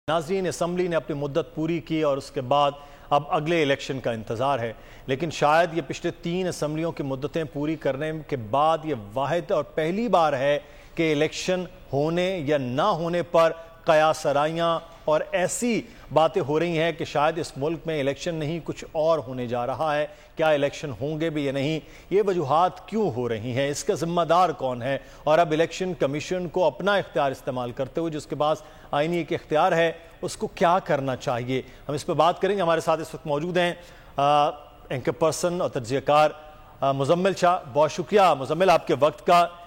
नाज़रीन, असम्बली ने अपनी मुद्दत पूरी की और उसके बाद अब अगले इलेक्शन का इंतज़ार है। लेकिन शायद ये पिछले 3 असम्बलियों की मुद्दतें पूरी करने के बाद ये वाहिद और पहली बार है कि इलेक्शन होने या ना होने पर कयासराइयाँ और ऐसी बातें हो रही हैं कि शायद इस मुल्क में इलेक्शन नहीं कुछ और होने जा रहा है। क्या इलेक्शन होंगे भी या नहीं, ये वजूहात क्यों हो रही हैं, इसका ज़िम्मेदार कौन है? और अब इलेक्शन कमीशन को अपना इख्तियार इस्तेमाल करते हुए जिसके पास आईनी एक इख्तियार है, उसको क्या करना चाहिए, हम इस पर बात करेंगे। हमारे साथ इस वक्त मौजूद हैं एंकर पर्सन और तज्ज़ियाकार मुज़म्मिल शाह। बहुत शुक्रिया मुज़म्मिल आपके वक्त का।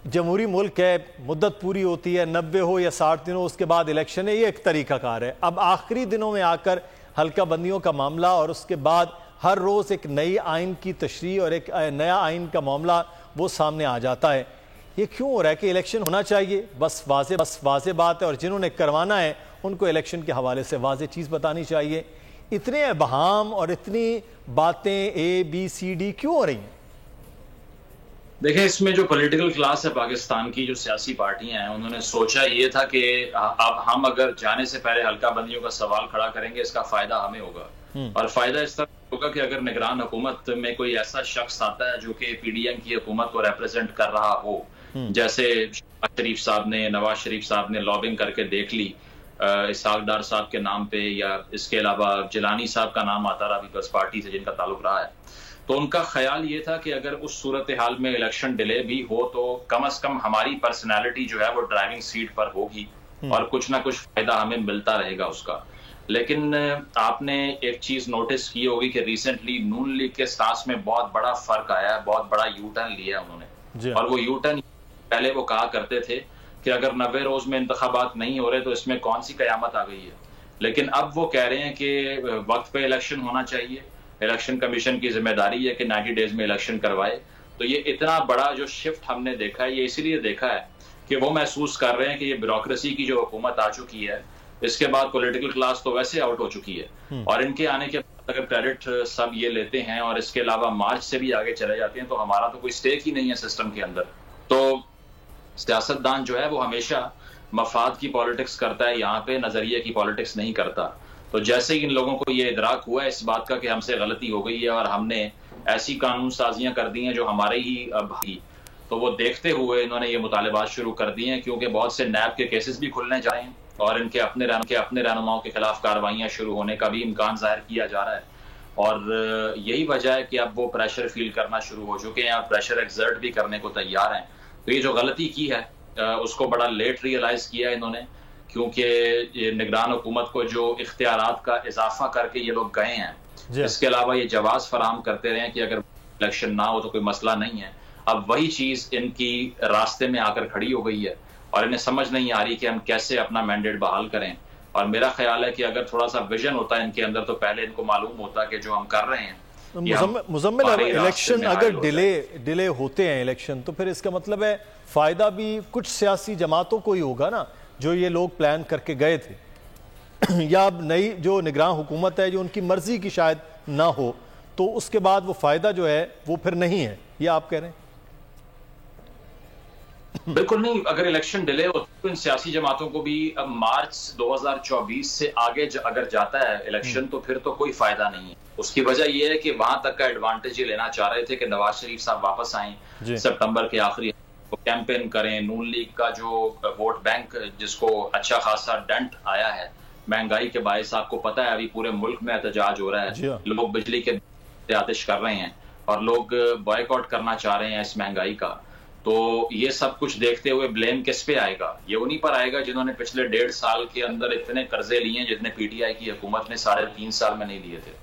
जमहूरी मुल्क है, मुद्दत पूरी होती है 90 हो या 60 दिन हो, उसके बाद इलेक्शन है, ये एक तरीक़ाकार है। अब आखिरी दिनों में आकर हल्का बंदियों का मामला और उसके बाद हर रोज़ एक नई आइन की तशरीह और एक नया आइन का मामला वो सामने आ जाता है। ये क्यों हो रहा है कि इलेक्शन होना चाहिए, बस वाज़े बात है, और जिन्होंने करवाना है उनको इलेक्शन के हवाले से वाज़े चीज़ बतानी चाहिए। इतने अबहाम और इतनी बातें ABCD क्यों हो रही हैं? देखिए, इसमें जो पॉलिटिकल क्लास है पाकिस्तान की, जो सियासी पार्टियां हैं, उन्होंने सोचा ये था कि अब हम अगर जाने से पहले हल्का बंदियों का सवाल खड़ा करेंगे, इसका फायदा हमें होगा। और फायदा इस तरह होगा कि अगर निगरान हुकूमत में कोई ऐसा शख्स आता है जो कि PDM की हुकूमत को रिप्रेजेंट कर रहा हो, जैसे शरीफ साहब ने, नवाज शरीफ साहब ने लॉबिंग करके देख ली इसहाक डार साहब के नाम पे, या इसके अलावा जिलानी साहब का नाम आता रहा पीपल्स पार्टी से जिनका ताल्लुक रहा है, तो उनका ख्याल ये था कि अगर उस सूरत हाल में इलेक्शन डिले भी हो तो कम से कम हमारी पर्सनैलिटी जो है वो ड्राइविंग सीट पर होगी और कुछ ना कुछ फायदा हमें मिलता रहेगा उसका। लेकिन आपने एक चीज नोटिस की होगी कि रिसेंटली नून लीग के स्टांस में बहुत बड़ा फर्क आया है, बहुत बड़ा यू टर्न लिया है उन्होंने। और वो यू टर्न, पहले वो कहा करते थे कि अगर 90 रोज में इंतखाबात नहीं हो रहे तो इसमें कौन सी कयामत आ गई है, लेकिन अब वो कह रहे हैं कि वक्त पे इलेक्शन होना चाहिए, इलेक्शन कमीशन की जिम्मेदारी है कि 90 डेज में इलेक्शन करवाए। तो ये इतना बड़ा जो शिफ्ट हमने देखा है, ये इसीलिए देखा है कि वो महसूस कर रहे हैं कि ये ब्यूरोक्रेसी की जो हुकूमत आ चुकी है, इसके बाद पॉलिटिकल क्लास तो वैसे आउट हो चुकी है, और इनके आने के बाद अगर क्रेडिट सब ये लेते हैं और इसके अलावा मार्च से भी आगे चले जाते हैं तो हमारा तो कोई स्टेक ही नहीं है सिस्टम के अंदर। तो सियासतदान जो है वो हमेशा मफाद की पॉलिटिक्स करता है, यहाँ पे नजरिए की पॉलिटिक्स नहीं करता। तो जैसे ही इन लोगों को ये इदराक हुआ है इस बात का कि हमसे गलती हो गई है और हमने ऐसी कानून साजियां कर दी हैं जो हमारे ही भाई, तो वो देखते हुए इन्होंने ये मुतालिबात शुरू कर दिए हैं, क्योंकि बहुत से नैब के केसेस भी खुलने जा रहे हैं और इनके अपने रहनुमाओं के खिलाफ कार्रवाइयां शुरू होने का भी इम्कान जाहिर किया जा रहा है। और यही वजह है कि अब वो प्रेशर फील करना शुरू हो चुके हैं और प्रेशर एक्सर्ट भी करने को तैयार हैं। तो ये जो गलती की है उसको बड़ा लेट रियलाइज किया है इन्होंने, क्योंकि ये निगरान हुकूमत को जो इख्तियारात का इजाफा करके ये लोग गए हैं, इसके अलावा ये जवाब फराहम करते रहे कि अगर इलेक्शन ना हो तो कोई मसला नहीं है। अब वही चीज इनकी रास्ते में आकर खड़ी हो गई है और इन्हें समझ नहीं आ रही कि हम कैसे अपना मैंडेट बहाल करें। और मेरा ख्याल है कि अगर थोड़ा सा विजन होता है इनके अंदर तो पहले इनको मालूम होता कि जो हम कर रहे हैं। मुज़म्मिल, इलेक्शन अगर डिले होते हैं इलेक्शन, तो फिर इसका मतलब है फायदा भी कुछ सियासी जमातों को ही होगा ना, जो ये लोग प्लान करके गए थे या अब नई जो निगरान हुकूमत है जो उनकी मर्जी की शायद ना हो, तो उसके बाद वो फायदा जो है वो फिर नहीं है, ये आप कह रहे हैं? बिल्कुल नहीं। अगर इलेक्शन डिले हो तो इन सियासी जमातों को भी अब मार्च 2024 से आगे अगर जाता है इलेक्शन तो फिर तो कोई फायदा नहीं है। उसकी वजह यह है कि वहां तक का एडवांटेज ये लेना चाह रहे थे कि नवाज शरीफ साहब वापस आए सितंबर के आखिरी, कैंपेन करें। नून लीग का जो वोट बैंक जिसको अच्छा खासा डेंट आया है महंगाई के बायस, आपको पता है अभी पूरे मुल्क में एहतजाज हो रहा है, लोग बिजली के आतिश कर रहे हैं और लोग बॉयकॉट करना चाह रहे हैं इस महंगाई का। तो ये सब कुछ देखते हुए ब्लेम किस पे आएगा? ये उन्हीं पर आएगा जिन्होंने पिछले 1.5 साल के अंदर इतने कर्जे लिए हैं जितने PTI की हुकूमत ने 3.5 साल में नहीं लिए थे।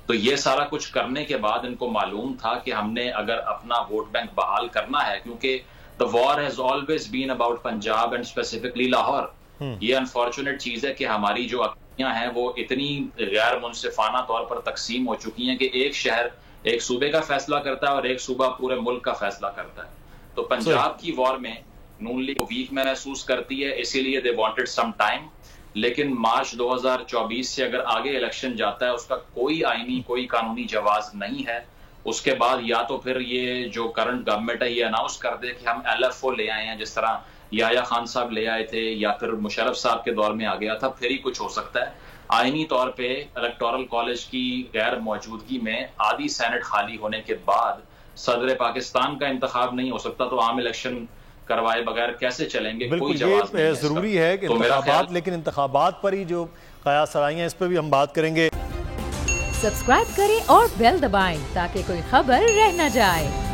तो ये सारा कुछ करने के बाद इनको मालूम था कि हमने अगर अपना वोट बैंक बहाल करना है, क्योंकि the war has always been about Punjab and specifically Lahore. ये अनफॉर्चुनेट चीज है कि हमारी जो अक़लियां हैं वो इतनी गैर मुनसिफाना तौर पर तकसीम हो चुकी हैं कि एक शहर एक सूबे का फैसला करता है और एक सूबा पूरे मुल्क का फैसला करता है। तो पंजाब की वॉर में नून लीग वीक महसूस करती है, इसीलिए दे वांटेड सम टाइम। लेकिन मार्च 2024 से अगर आगे इलेक्शन जाता है उसका कोई आईनी कोई कानूनी जवाज नहीं है। उसके बाद या तो फिर ये जो करंट गवर्नमेंट है ये अनाउंस कर दे कि हम LFO ले आए हैं, जिस तरह याया खान साहब ले आए थे या फिर मुशर्रफ साहब के दौर में आ गया था, फिर ही कुछ हो सकता है। आईनी तौर पे इलेक्टोरल कॉलेज की गैर मौजूदगी में आधी सेनेट खाली होने के बाद सदर पाकिस्तान का इंतखाब नहीं हो सकता, तो आम इलेक्शन करवाए बगैर कैसे चलेंगे? बिल्कुल, कोई जवाब ये जरूरी है कि इंतखाबात, लेकिन इंतखाबात पर ही जो कयास आई हैं इस पर भी हम बात करेंगे। सब्सक्राइब करें और बेल दबाएं ताकि कोई खबर रह न जाए।